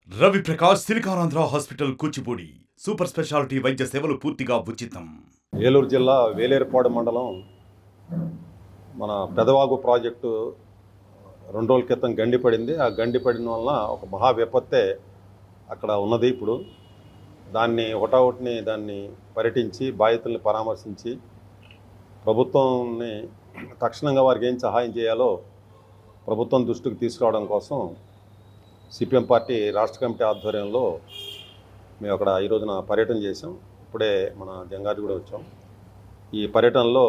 Ravi Prakash Siliconandhra hospital Kuchipudi super speciality వైద్య సేవలు పూర్తిగా ఉచితం. ఏలూరు జిల్లా వేలేరుపాడు మండలం మన పెదవాగు ప్రాజెక్టు 2 రోజుల క్రితం గండిపడింది. ఆ గండిపడిన వలన ఒక మహా విపత్తే అక్కడ ఉన్నది. ఇప్పుడు దాన్ని పర్యటించి బాధితుల్ని పరామర్శించి ప్రభుత్వాన్ని తక్షణంగా వారికి ఏం సహాయం చేయాలో ప్రభుత్వం దృష్టికి తీసుకురావడం కోసం సిపిఎం పార్టీ రాష్ట్ర కమిటీ ఆధ్వర్యంలో మేము అక్కడ ఈ రోజున పర్యటన చేసాం. ఇప్పుడే మన జంగారెడ్డి కూడా వచ్చాం. ఈ పర్యటనలో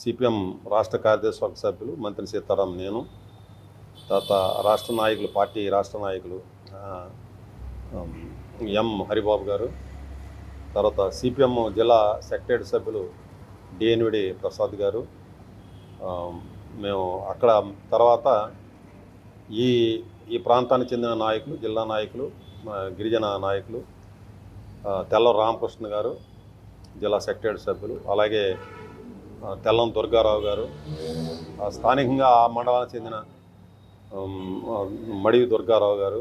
సిపిఎం రాష్ట్ర కార్యదర్శి సభ్యులు మంత్రి సీతారాం, నేను, తర్వాత రాష్ట్ర నాయకులు, పార్టీ రాష్ట్ర నాయకులు ఎం హరిబాబు గారు, తర్వాత సిపిఎం జిల్లా సెక్రటరీ సభ్యులు డిఎన్విడి ప్రసాద్ గారు, మేము అక్కడ తర్వాత ఈ ప్రాంతానికి చెందిన నాయకులు, జిల్లా నాయకులు, గిరిజన నాయకులు, తెల్లం రామకృష్ణ గారు జిల్లా సెక్రటరీ సభ్యులు, అలాగే తెల్లం దుర్గారావు గారు, స్థానికంగా ఆ మండలానికి చెందిన మడివి దుర్గారావు గారు,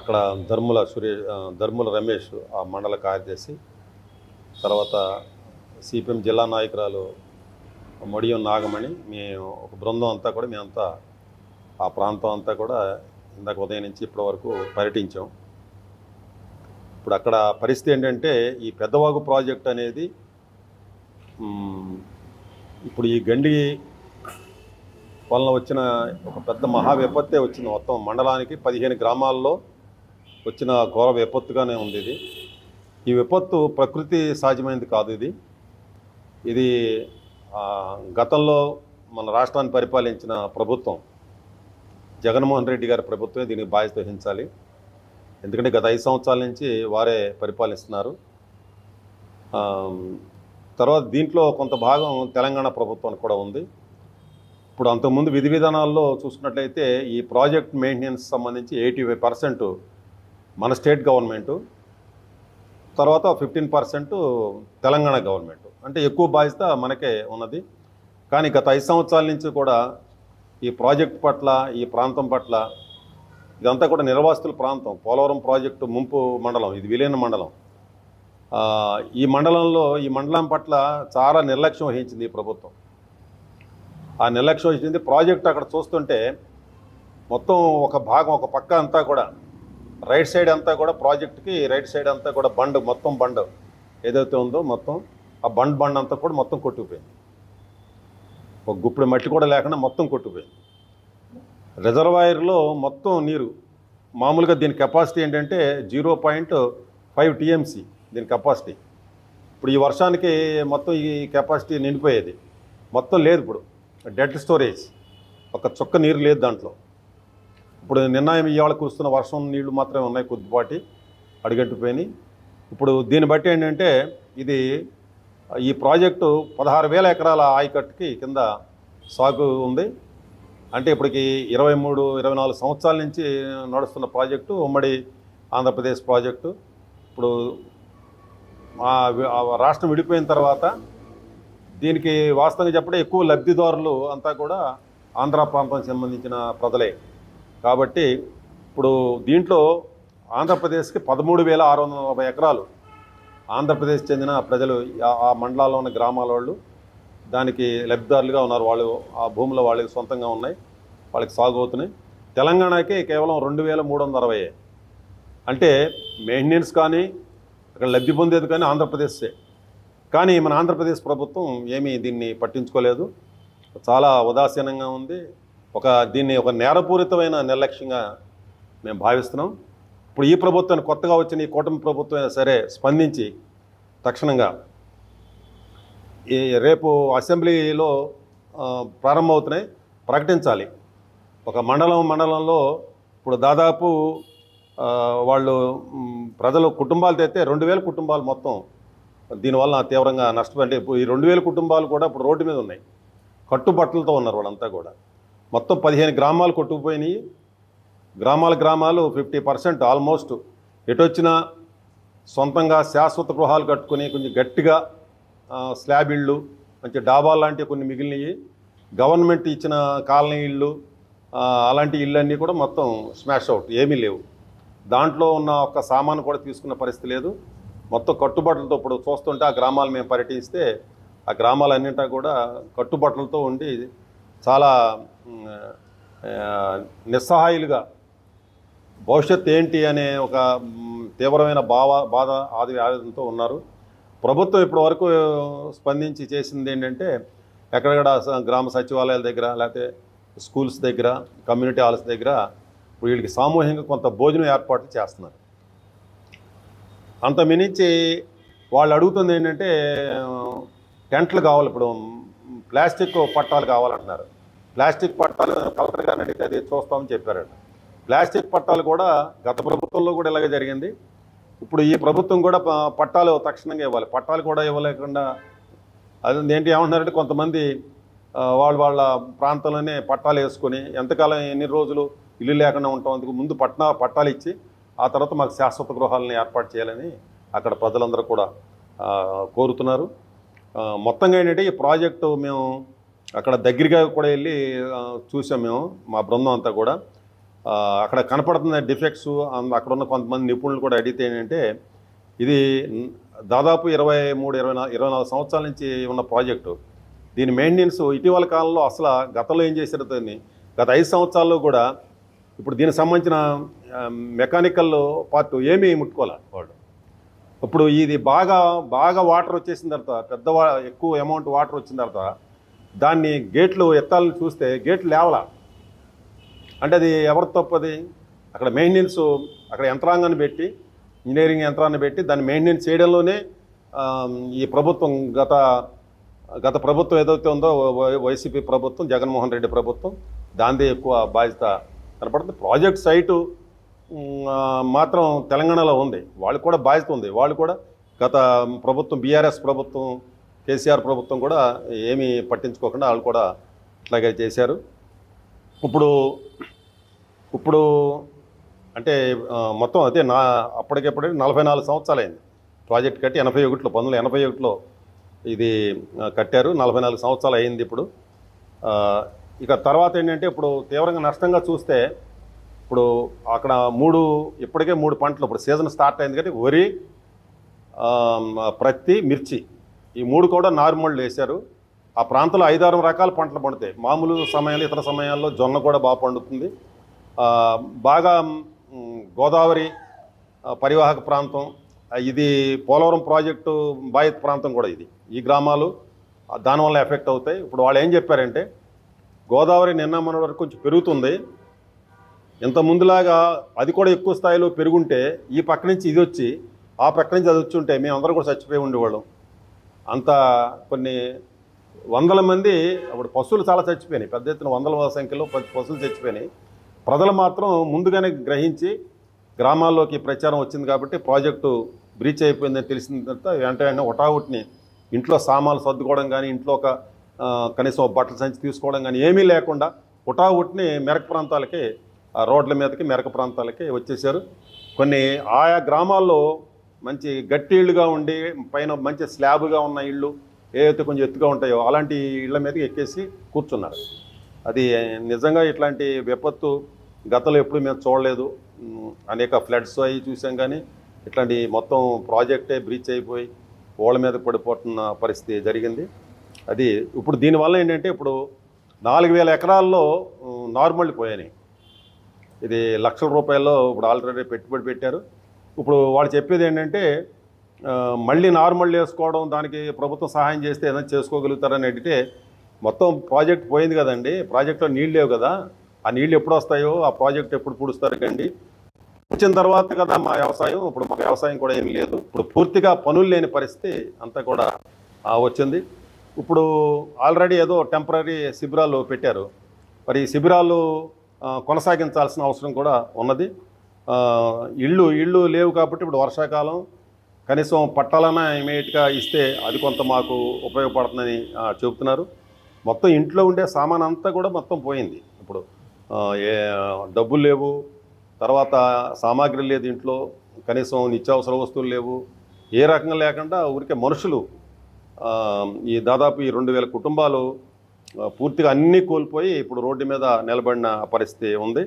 అక్కడ ధర్ముల రమేష్ ఆ మండల కార్యదర్శి, తర్వాత సిపిఎం జిల్లా నాయకురాలు మడియం నాగమణి, మేము ఒక బృందం అంతా కూడా మేమంతా ఆ ప్రాంతం అంతా కూడా ఇందాక ఉదయం నుంచి ఇప్పటి వరకు పర్యటించాం. ఇప్పుడు అక్కడ పరిస్థితి ఏంటంటే, ఈ పెద్దవాగు ప్రాజెక్ట్ అనేది ఇప్పుడు ఈ గండి వలన వచ్చిన ఒక పెద్ద మహా విపత్తే వచ్చింది. మొత్తం మండలానికి 15 గ్రామాల్లో వచ్చిన ఘోర విపత్తుగానే ఉంది. ఈ విపత్తు ప్రకృతి సహజమైనది కాదు. ఇది గతంలో మన రాష్ట్రాన్ని పరిపాలించిన ప్రభుత్వం జగన్మోహన్ రెడ్డి గారి ప్రభుత్వమే దీనికి బాధ్యత వహించాలి. ఎందుకంటే గత 5 సంవత్సరాల నుంచి వారే పరిపాలిస్తున్నారు. తర్వాత దీంట్లో కొంత భాగం తెలంగాణ ప్రభుత్వానికి కూడా ఉంది. ఇప్పుడు అంతకుముందు విధి విధానాల్లో చూసుకున్నట్లయితే ఈ ప్రాజెక్ట్ మెయింటెనెన్స్ సంబంధించి 85% మన స్టేట్ గవర్నమెంటు, తర్వాత 15% తెలంగాణ గవర్నమెంటు, అంటే ఎక్కువ బాధ్యత మనకే ఉన్నది. కానీ గత 5 సంవత్సరాల నుంచి కూడా ఈ ప్రాజెక్ట్ పట్ల, ఈ ప్రాంతం పట్ల, ఇదంతా కూడా నిర్వాసితుల ప్రాంతం, పోలవరం ప్రాజెక్టు ముంపు మండలం, ఇది విలీన మండలం. ఈ మండలం పట్ల చాలా నిర్లక్ష్యం వహించింది ఈ ప్రభుత్వం. ఆ నిర్లక్ష్యం వహించింది. ప్రాజెక్టు అక్కడ చూస్తుంటే మొత్తం ఒక పక్క అంతా కూడా రైట్ సైడ్ అంతా కూడా ప్రాజెక్టుకి రైట్ సైడ్ అంతా కూడా మొత్తం బండ్ ఏదైతే ఉందో మొత్తం ఆ బండ్ అంతా కూడా మొత్తం కొట్టుకుపోయింది. ఒక గుప్పుడు మట్టి కూడా లేకుండా మొత్తం కొట్టుకుపోయింది. రిజర్వాయర్లో మొత్తం నీరు, మామూలుగా దీని కెపాసిటీ ఏంటంటే 0.5 TMC దీని కెపాసిటీ. ఇప్పుడు ఈ వర్షానికి మొత్తం ఈ కెపాసిటీ నిండిపోయేది, మొత్తం లేదు. ఇప్పుడు డెడ్ స్టోరేజ్, ఒక చుక్క నీరు లేదు దాంట్లో. ఇప్పుడు ఇవాళ కురుస్తున్న వర్షం నీళ్లు మాత్రమే ఉన్నాయి, కొద్దిపాటి అడుగంటిపోయినాయి. ఇప్పుడు దీన్ని బట్టి ఏంటంటే ఈ ప్రాజెక్టు 16,000 ఎకరాల ఆయకట్టుకి కింద సాగు ఉంది. అంటే ఇప్పటికి 23-24 సంవత్సరాల నుంచి నడుస్తున్న ప్రాజెక్టు, ఉమ్మడి ఆంధ్రప్రదేశ్ ప్రాజెక్టు. ఇప్పుడు రాష్ట్రం విడిపోయిన తర్వాత దీనికి వాస్తవంగా చెప్పడం ఎక్కువ లబ్ధిదారులు అంతా కూడా ఆంధ్ర ప్రాంతానికి సంబంధించిన ప్రజలే. కాబట్టి ఇప్పుడు దీంట్లో ఆంధ్రప్రదేశ్కి 13,640 ఎకరాలు ఆంధ్రప్రదేశ్ చెందిన ప్రజలు, ఆ మండలాల్లో ఉన్న గ్రామాల వాళ్ళు దానికి లబ్ధిదారులుగా ఉన్నారు. వాళ్ళు ఆ భూములు వాళ్ళకి సొంతంగా ఉన్నాయి, వాళ్ళకి సాగు అవుతున్నాయి. తెలంగాణకి కేవలం 2,360. అంటే మెయింటెనెన్స్ కానీ అక్కడ లబ్ధి పొందేది కానీ ఆంధ్రప్రదేశే. కానీ మన ఆంధ్రప్రదేశ్ ప్రభుత్వం ఏమీ దీన్ని పట్టించుకోలేదు, చాలా ఉదాసీనంగా ఉంది. దీన్ని ఒక నేరపూరితమైన నిర్లక్ష్యంగా మేము భావిస్తున్నాం. ఇప్పుడు ఈ ప్రభుత్వాన్ని, కొత్తగా వచ్చిన ఈ కూటమి ప్రభుత్వం అయినా సరే స్పందించి తక్షణంగా రేపు అసెంబ్లీలో ప్రారంభమవుతున్నాయి, ప్రకటించాలి. ఒక మండలంలో ఇప్పుడు దాదాపు వాళ్ళు ప్రజలు కుటుంబాలు తెస్తే 2,000 కుటుంబాలు మొత్తం దీనివల్ల తీవ్రంగా నష్టపోయి, ఇప్పుడు ఈ 2,000 కుటుంబాలు కూడా ఇప్పుడు రోడ్డు మీద ఉన్నాయి, కట్టుబట్టలతో ఉన్నారు వాళ్ళంతా కూడా. మొత్తం 15 గ్రామాలు కొట్టుకుపోయినాయి. గ్రామాలు 50% ఆల్మోస్ట్ ఎటొచ్చినా సొంతంగా శాశ్వత గృహాలు కట్టుకుని కొంచెం గట్టిగా స్లాబ్ ఇళ్ళు, మంచి డాబాలు లాంటివి కొన్ని మిగిలినవి, గవర్నమెంట్ ఇచ్చిన కాలనీ ఇళ్ళు, అలాంటి ఇళ్ళన్నీ కూడా మొత్తం స్మాష్ అవుట్, ఏమీ లేవు. దాంట్లో ఉన్న ఒక్క సామాను కూడా తీసుకున్న పరిస్థితి లేదు. మొత్తం కట్టుబట్టలతో ఇప్పుడు చూస్తుంటే ఆ గ్రామాలు మేము పర్యటిస్తే ఆ గ్రామాలన్నింటా కూడా కట్టుబట్టలతో ఉండి చాలా నిస్సహాయులుగా భవిష్యత్తు ఏంటి అనే ఒక తీవ్రమైన బాధ ఆవేదనతో ఉన్నారు. ప్రభుత్వం ఇప్పటి వరకు స్పందించి చేసింది ఏంటంటే ఎక్కడెక్కడ గ్రామ సచివాలయాల దగ్గర లేకపోతే స్కూల్స్ దగ్గర కమ్యూనిటీ హాల్స్ దగ్గర వీళ్ళకి సామూహికంగా కొంత భోజనం ఏర్పాట్లు చేస్తున్నారు. అంత మించి వాళ్ళు అడుగుతుంది ఏంటంటే టెంట్లు కావాలి, ఇప్పుడు ప్లాస్టిక్ పట్టాలు కావాలంటున్నారు. ప్లాస్టిక్ పట్టాలు కలెక్టర్ గారిని అడిగితే అది చూస్తామని చెప్పారట. ప్లాస్టిక్ పట్టాలు కూడా గత ప్రభుత్వంలో కూడా ఇలాగే జరిగింది. ఇప్పుడు ఈ ప్రభుత్వం కూడా పట్టాలు తక్షణంగా ఇవ్వాలి. పట్టాలు కూడా ఇవ్వలేకుండా అది ఏంటి ఏమంటున్నారంటే కొంతమంది వాళ్ళ ప్రాంతంలోనే పట్టాలు వేసుకొని ఎంతకాలం ఎన్ని రోజులు ఇల్లు లేకుండా ఉంటాం, అందుకు ముందు పట్టాలు ఇచ్చి ఆ తర్వాత మాకు శాశ్వత గృహాలను ఏర్పాటు చేయాలని అక్కడ ప్రజలందరూ కూడా కోరుతున్నారు. మొత్తంగా ఏంటంటే ఈ ప్రాజెక్టు మేము అక్కడ దగ్గరగా కూడా వెళ్ళి చూసాం. మేము మా బృందం అంతా కూడా అక్కడ కనపడుతున్న డిఫెక్ట్స్ అక్కడ ఉన్న కొంతమంది నిపుణులు కూడా అడిగితే ఏంటంటే ఇది దాదాపు 23-24 సంవత్సరాల నుంచి ఉన్న ప్రాజెక్టు. దీని మెయింటెనెన్స్ ఇటీవల కాలంలో అసలు గతంలో ఏం చేశారో గత 5 సంవత్సరాల్లో కూడా ఇప్పుడు దీనికి సంబంధించిన మెకానికల్ పార్ట్ ఏమీ ముట్టుకోవాలి వాడు. ఇప్పుడు ఇది బాగా వాటర్ వచ్చేసిన తర్వాత ఎక్కువ అమౌంట్ వాటర్ వచ్చిన తర్వాత దాన్ని గేట్లు ఎత్తాలని చూస్తే గేట్లు లేవలా. అంటే అది ఎవరి తప్పది? అక్కడ మెయింటెనెన్స్ అక్కడ యంత్రాంగాన్ని పెట్టి ఇంజనీరింగ్ యంత్రాన్ని పెట్టి దాన్ని మెయింటెనెన్స్ చేయడంలోనే ఈ ప్రభుత్వం గత ప్రభుత్వం ఏదైతే ఉందో వైసీపీ ప్రభుత్వం, జగన్మోహన్ రెడ్డి ప్రభుత్వం దాందే ఎక్కువ బాధ్యత కనపడుతుంది. ప్రాజెక్ట్ సైటు మాత్రం తెలంగాణలో ఉంది, వాళ్ళకి కూడా బాధ్యత ఉంది. వాళ్ళు కూడా గత ప్రభుత్వం బీఆర్ఎస్ ప్రభుత్వం కేసీఆర్ ప్రభుత్వం కూడా ఏమీ పట్టించుకోకుండా వాళ్ళు కూడా ఇట్లాగే చేశారు. ఇప్పుడు అంటే మొత్తం అదే అప్పటికెప్పుడే 44 సంవత్సరాలు అయింది ప్రాజెక్ట్ కట్టి. 1981లో ఇది కట్టారు. 44 సంవత్సరాలు అయింది ఇప్పుడు. ఇక తర్వాత ఏంటంటే ఇప్పుడు తీవ్రంగా నష్టంగా చూస్తే ఇప్పుడు అక్కడ ఇప్పటికే 3 పంటలు ఇప్పుడు సీజన్ స్టార్ట్ అయింది కాబట్టి వరి, ప్రత్తి, మిర్చి ఈ 3 కూడా నార్మల్ వేశారు. ఆ ప్రాంతంలో 5-6 రకాల పంటలు పండుతాయి. మామూలు సమయాల్లో ఇతర సమయాల్లో జొన్న కూడా బాగా పండుతుంది. బాగా గోదావరి పరివాహక ప్రాంతం ఇది. పోలవరం ప్రాజెక్టు బాధిత ప్రాంతం కూడా ఇది. ఈ గ్రామాలు దానివల్ల ఎఫెక్ట్ అవుతాయి. ఇప్పుడు వాళ్ళు ఏం చెప్పారంటే గోదావరి నిన్న మన వరకు కొంచెం పెరుగుతుంది, ఇంత ముందులాగా అది కూడా ఎక్కువ స్థాయిలో పెరుగుంటే ఈ పక్క నుంచి ఇది వచ్చి ఆ పక్క నుంచి అది వచ్చి ఉంటే మేమందరం కూడా చచ్చిపోయి ఉండేవాళ్ళం. అంత కొన్ని వందల మంది అప్పుడు పశువులు చాలా చచ్చిపోయినాయి, పెద్ద ఎత్తున వందల సంఖ్యలో పశువులు చచ్చిపోయినాయి. ప్రజలు మాత్రం ముందుగానే గ్రహించి గ్రామాల్లోకి ప్రచారం వచ్చింది కాబట్టి ప్రాజెక్టు బ్రీచ్ అయిపోయిందని తెలిసిన తర్వాత వెంటనే ఒటావుట్ని ఇంట్లో సామాన్లు సర్దుకోవడం కానీ ఇంట్లో ఒక కనీసం బట్టల సంచి తీసుకోవడం కానీ ఏమీ లేకుండా ఒటావుట్ని మెరక ప్రాంతాలకి రోడ్ల మీదకి మెరక ప్రాంతాలకి వచ్చేసారు. కొన్ని ఆయా గ్రామాల్లో మంచి గట్టి ఇళ్ళుగా ఉండి పైన మంచి స్లాబ్గా ఉన్న ఇళ్ళు ఏదైతే కొంచెం ఎత్తుగా ఉంటాయో అలాంటి ఇళ్ళ మీదకి ఎక్కేసి కూర్చున్నారు. అది నిజంగా ఇట్లాంటి విపత్తు గతంలో ఎప్పుడు మేము చూడలేదు. అనేక ఫ్లడ్స్ అవి చూసాం కానీ ఇట్లాంటి మొత్తం ప్రాజెక్టే బ్రీచ్ అయిపోయి ఓళ్ళ మీద పడిపోతున్న పరిస్థితి జరిగింది. అది ఇప్పుడు దీనివల్ల ఏంటంటే ఇప్పుడు 4000 ఎకరాల్లో నార్మల్ పోయాయి. ఇది లక్షల రూపాయల్లో ఇప్పుడు ఆల్రెడీ పెట్టుబడి పెట్టారు. ఇప్పుడు వాళ్ళు చెప్పేది ఏంటంటే మళ్ళీ నార్మల్ వేసుకోవడం, దానికి ప్రభుత్వం సహాయం చేస్తే ఏదైనా చేసుకోగలుగుతారని అడిగితే మొత్తం ప్రాజెక్ట్ పోయింది కదండి, ప్రాజెక్టులో నీళ్ళు లేవు కదా, ఆ నీళ్ళు ఎప్పుడు వస్తాయో ఆ ప్రాజెక్ట్ ఎప్పుడు పూడుస్తారు కండి, వచ్చిన తర్వాత కదా మా వ్యవసాయం, ఇప్పుడు మా వ్యవసాయం కూడా ఏమీ లేదు, ఇప్పుడు పూర్తిగా పనులు లేని పరిస్థితి అంతా కూడా వచ్చింది. ఇప్పుడు ఆల్రెడీ ఏదో టెంపరీ శిబిరాలు పెట్టారు, మరి ఈ శిబిరాలు కొనసాగించాల్సిన అవసరం కూడా ఉన్నది. ఇళ్ళు లేవు కాబట్టి ఇప్పుడు వర్షాకాలం కనీసం పట్టాలన్నా ఇమీడియట్గా ఇస్తే అది కొంత మాకు ఉపయోగపడుతుందని చెబుతున్నారు. మొత్తం ఇంట్లో ఉండే సామాన్ అంతా కూడా మొత్తం పోయింది. ఇప్పుడు డబ్బులు లేవు, తర్వాత సామాగ్రి లేదు, ఇంట్లో కనీసం నిత్యావసర వస్తువులు లేవు, ఏ రకంగా లేకుండా ఊరికే మనుషులు ఈ దాదాపు ఈ 2000 కుటుంబాలు పూర్తిగా అన్నీ కోల్పోయి ఇప్పుడు రోడ్డు మీద నిలబడిన పరిస్థితి ఉంది.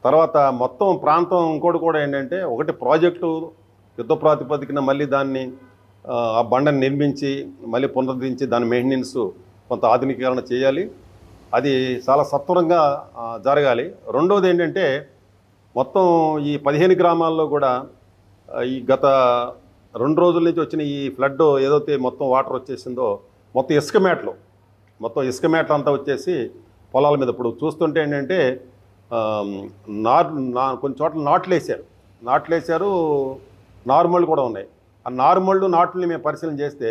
తర్వాత మొత్తం ప్రాంతం ఇంకోటి కూడా ఏంటంటే, ఒకటి ప్రాజెక్టు యుద్ధ ప్రాతిపదికన మళ్ళీ దాన్ని ఆ బండని నిర్మించి మళ్ళీ పునరుద్ధరించి దాని మెయింటెనెన్స్ కొంత ఆధునీకరణ చేయాలి. అది చాలా సత్వరంగా జరగాలి. రెండోది ఏంటంటే, మొత్తం ఈ 15 గ్రామాల్లో కూడా ఈ గత 2 రోజుల నుంచి వచ్చిన ఈ ఫ్లడ్ ఏదైతే మొత్తం వాటర్ వచ్చేసిందో, మొత్తం ఇసుక మేటలు అంతా వచ్చేసి పొలాల మీద ఇప్పుడు చూస్తుంటే ఏంటంటే, కొన్ని చోట్ల నాట్లేశారు, నార్మల్ కూడా ఉన్నాయి. ఆ నాట్లని మేము పరిశీలన చేస్తే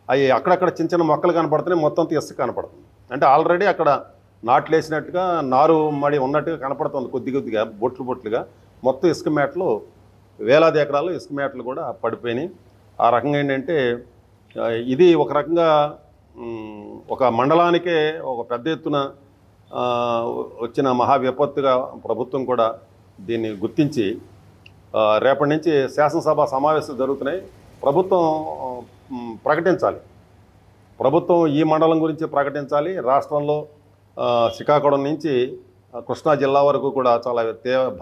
అవి అక్కడక్కడ చిన్న చిన్న మొక్కలు కనపడుతున్నాయి, మొత్తం అంతా ఇసుక కనపడుతుంది. అంటే ఆల్రెడీ అక్కడ నాట్లేసినట్టుగా నారు మడి ఉన్నట్టుగా కనపడుతుంది. కొద్దిగా బొట్లుగా మొత్తం ఇసుక మేటలు, వేలాది ఎకరాలు ఇసుక మేటలు కూడా పడిపోయినాయి. ఆ రకంగా ఏంటంటే, ఇది ఒక రకంగా ఒక మండలానికే ఒక పెద్ద ఎత్తున వచ్చిన మహా విపత్తుగా ప్రభుత్వం కూడా దీన్ని గుర్తించి రేపటి నుంచి శాసనసభ సమావేశాలు జరుగుతున్నాయి. ప్రభుత్వం ప్రకటించాలి. ప్రభుత్వం ఈ మండలం గురించి ప్రకటించాలి. రాష్ట్రంలో శ్రీకాకుళం నుంచి కృష్ణా జిల్లా వరకు కూడా చాలా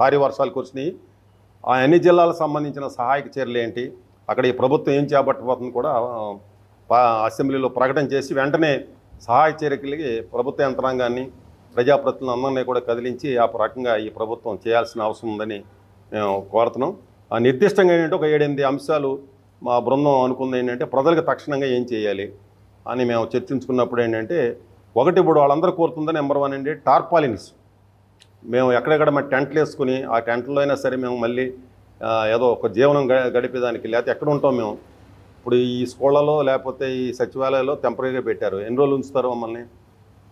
భారీ వర్షాలు కురిసినాయి. ఆ అన్ని జిల్లాలకు సంబంధించిన సహాయక చర్యలు ఏంటి, అక్కడ ఈ ప్రభుత్వం ఏం చేపట్టబోతుంది కూడా అసెంబ్లీలో ప్రకటన చేసి వెంటనే సహాయక చర్యలకి ప్రభుత్వ యంత్రాంగాన్ని, ప్రజాప్రతినిధులను అందరినీ కూడా కదిలించి ఆ రకంగా ఈ ప్రభుత్వం చేయాల్సిన అవసరం ఉందని మేము కోరుతున్నాం. నిర్దిష్టంగా ఏంటంటే ఒక 7-8 అంశాలు మా బృందం అనుకుంది ఏంటంటే, ప్రజలకు తక్షణంగా ఏం చేయాలి అని మేము చర్చించుకున్నప్పుడు ఏంటంటే, ఒకటి ఇప్పుడు వాళ్ళందరూ కోరుతుందో నెంబర్ 1 అండి టార్పాలిన్స్. మేము ఎక్కడెక్కడ మరి టెంట్లు వేసుకుని ఆ టెంట్లో అయినా సరే మేము మళ్ళీ ఏదో ఒక జీవనం గడిపేదానికి, లేకపోతే ఎక్కడ ఉంటాం మేము ఇప్పుడు ఈ స్కూళ్ళలో లేకపోతే ఈ సచివాలయాల్లో టెంపరీగా పెట్టారు, ఎన్ని రోజులు ఉంచుతారు మమ్మల్ని.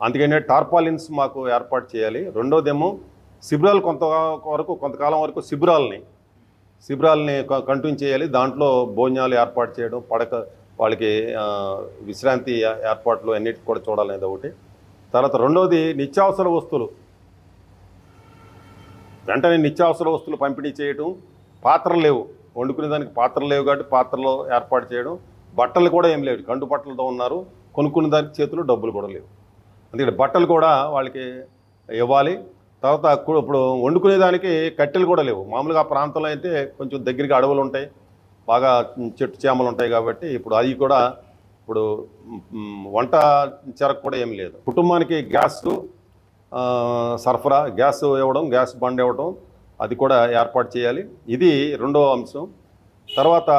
అందుకనే టార్పాలిన్స్ మాకు ఏర్పాటు చేయాలి. రెండోదేమో శిబిరాలు కొంతకాలం వరకు శిబిరాలని కంటిన్యూ చేయాలి. దాంట్లో భోజనాలు ఏర్పాటు చేయడం, వాళ్ళకి విశ్రాంతి ఏర్పాట్లు అన్నిటికి కూడా చూడాలనేది ఒకటి. తర్వాత రెండోది నిత్యావసర వస్తువులు, వెంటనే నిత్యావసర వస్తువులు పంపిణీ చేయడం. పాత్రలు లేవు, వండుకునే దానికి పాత్రలు లేవు కాబట్టి పాత్రలు ఏర్పాటు చేయడం. బట్టలు కూడా ఏం లేవు, కండు బట్టలతో ఉన్నారు, కొనుక్కునే దానికి చేతులు డబ్బులు కూడా లేవు. అందుకని బట్టలు కూడా వాళ్ళకి ఇవ్వాలి. తర్వాత ఇప్పుడు వండుకునేదానికి కట్టెలు కూడా లేవు. మామూలుగా ఆ ప్రాంతంలో అయితే కొంచెం దగ్గరగా అడవులు ఉంటాయి, బాగా చెట్టు చేమలు ఉంటాయి కాబట్టి ఇప్పుడు అది కూడా ఇప్పుడు వంట చెరకు కూడా ఏం లేదు. కుటుంబానికి గ్యాస్ సరఫరా, గ్యాస్ ఇవ్వడం, గ్యాస్ బండ్ ఇవ్వడం, అది కూడా ఏర్పాటు చేయాలి. ఇది రెండో అంశం. తర్వాత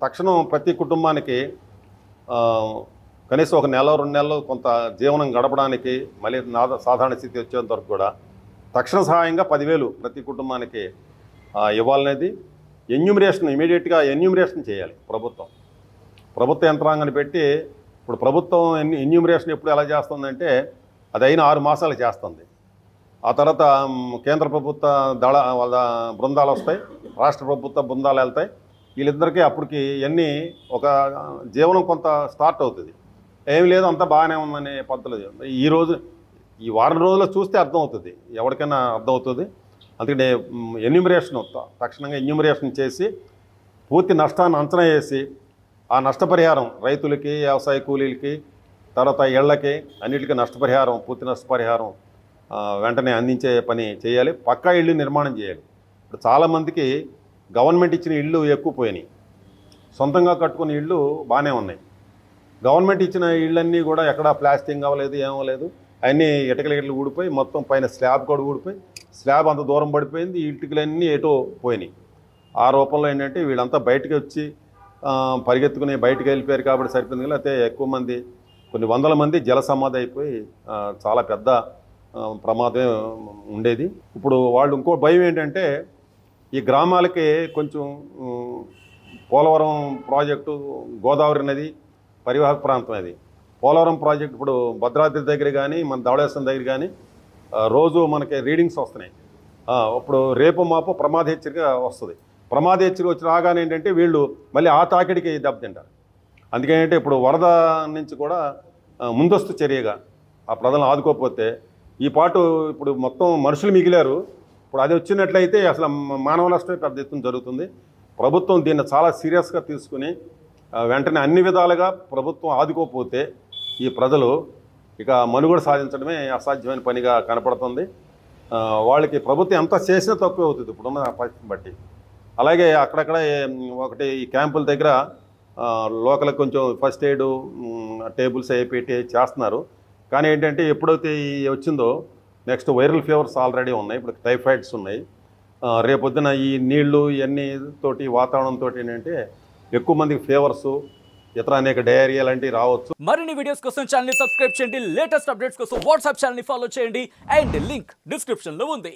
తక్షణం ప్రతి కుటుంబానికి కనీసం 1 నెల 2 నెలలు కొంత జీవనం గడపడానికి మళ్ళీ సాధారణ స్థితి వచ్చేంత వరకు కూడా తక్షణ సహాయంగా 10,000 ప్రతి కుటుంబానికి ఇవ్వాలనేది. ఇమీడియట్గా ఎన్యూమరేషన్ చేయాలి ప్రభుత్వ యంత్రాంగాన్ని పెట్టి. ఇప్పుడు ప్రభుత్వం ఎన్యూమరేషన్ ఎప్పుడు ఎలా చేస్తుందంటే, అది అయిన 6 మాసాలు చేస్తుంది. ఆ తర్వాత కేంద్ర ప్రభుత్వ వాళ్ళ బృందాలు వస్తాయి, రాష్ట్ర ప్రభుత్వ బృందాలు వెళ్తాయి. వీళ్ళిద్దరికీ అప్పటికి ఇవన్నీ ఒక జీవనం కొంత స్టార్ట్ అవుతుంది. ఏమి లేదు, అంతా బాగానే ఉందనే పద్ధతులు ఈ వారం రోజుల్లో చూస్తే అర్థమవుతుంది, ఎవరికైనా అర్థమవుతుంది. అందుకనే తక్షణంగా ఎన్యూమరేషన్ చేసి పూర్తి నష్టాన్ని అంచనా వేసి ఆ నష్టపరిహారం రైతులకి, వ్యవసాయ కూలీలకి, తర్వాత ఇళ్లకి అన్నిటికీ పూర్తి నష్టపరిహారం వెంటనే అందించే పని చేయాలి. పక్కా ఇళ్ళు నిర్మాణం చేయాలి. ఇప్పుడు చాలామందికి గవర్నమెంట్ ఇచ్చిన ఇళ్ళు ఎక్కువ పోయినాయి, సొంతంగా కట్టుకున్న ఇళ్ళు బాగానే ఉన్నాయి. గవర్నమెంట్ ఇచ్చిన ఇళ్ళన్నీ కూడా ఎక్కడ ప్లాస్టింగ్ అవ్వలేదు, ఏమవ్వలేదు, అన్నీ ఇటుకలు ఊడిపోయి మొత్తం పైన స్లాబ్ కూడా ఊడిపోయి స్లాబ్ అంత దూరం పడిపోయింది, ఇటుకలన్నీ ఏటో పోయినాయి. ఆ రూపంలో ఏంటంటే వీళ్ళంతా బయటకు వచ్చి పరిగెత్తుకుని బయటకు వెళ్ళిపోయారు కాబట్టి సరిపోయింది. లేకపోతే ఎక్కువ మంది, కొన్ని వందల మంది జల సమాధి అయిపోయి చాలా పెద్ద ప్రమాదం ఉండేది. ఇప్పుడు వాళ్ళు ఇంకో భయం ఏంటంటే, ఈ గ్రామాలకి కొంచెం పోలవరం ప్రాజెక్టు, గోదావరి నది పరివాహక ప్రాంతం అది. పోలవరం ప్రాజెక్ట్ ఇప్పుడు భద్రాద్రి దగ్గర కానీ మన ధవళేశ్వరం దగ్గర కానీ రోజు మనకి రీడింగ్స్ వస్తున్నాయి. ఇప్పుడు రేపు మాపు ప్రమాద హెచ్చరిక వస్తుంది. ప్రమాద హెచ్చరిక వచ్చి రాగానే ఏంటంటే వీళ్ళు మళ్ళీ ఆ తాకిడికి దెబ్బతింటారు. అందుకేంటంటే ఇప్పుడు వరద నుంచి కూడా ముందస్తు చర్యగా ఆ ప్రజలను ఆదుకోకపోతే ఈ పాటు ఇప్పుడు మొత్తం మనుషులు మిగిలారు. ఇప్పుడు అది వచ్చినట్లయితే అసలు మానవ నష్టమే పెద్ద ఎత్తున జరుగుతుంది. ప్రభుత్వం దీన్ని చాలా సీరియస్గా తీసుకుని వెంటనే అన్ని విధాలుగా ప్రభుత్వం ఆదుకోకపోతే ఈ ప్రజలు ఇక మనుగడ సాధించడమే అసాధ్యమైన పనిగా కనపడుతుంది. వాళ్ళకి ప్రభుత్వం ఎంత చేసినా తక్కువ అవుతుంది ఇప్పుడున్న పరిస్థితిని బట్టి. అలాగే అక్కడక్కడ ఒకటి ఈ క్యాంపుల దగ్గర లోకల్కి కొంచెం ఫస్ట్ ఎయిడ్ టేబుల్స్ అవి పెట్టి చేస్తున్నారు. కానీ ఏంటంటే ఎప్పుడైతే వచ్చిందో నెక్స్ట్ వైరల్ ఫీవర్స్ ఆల్రెడీ ఉన్నాయి, ఇప్పుడు టైఫాయిడ్స్ ఉన్నాయి. రేపొద్దున ఈ నీళ్లు ఇవన్నీ తోటి వాతావరణంతో ఏంటంటే ఎక్కువ మందికి ఫీవర్స్, ఇతర అనేక డయేరియా లాంటివి రావచ్చు. మరిన్ని వీడియోస్ కోసం ఛానల్ ని సబ్స్క్రైబ్ చేయండి, లేటెస్ట్ అప్డేట్స్ కోసం వాట్సాప్ ఛానల్ ని ఫాలో చేయండి అండ్ లింక్ డిస్క్రిప్షన్ లో ఉంది.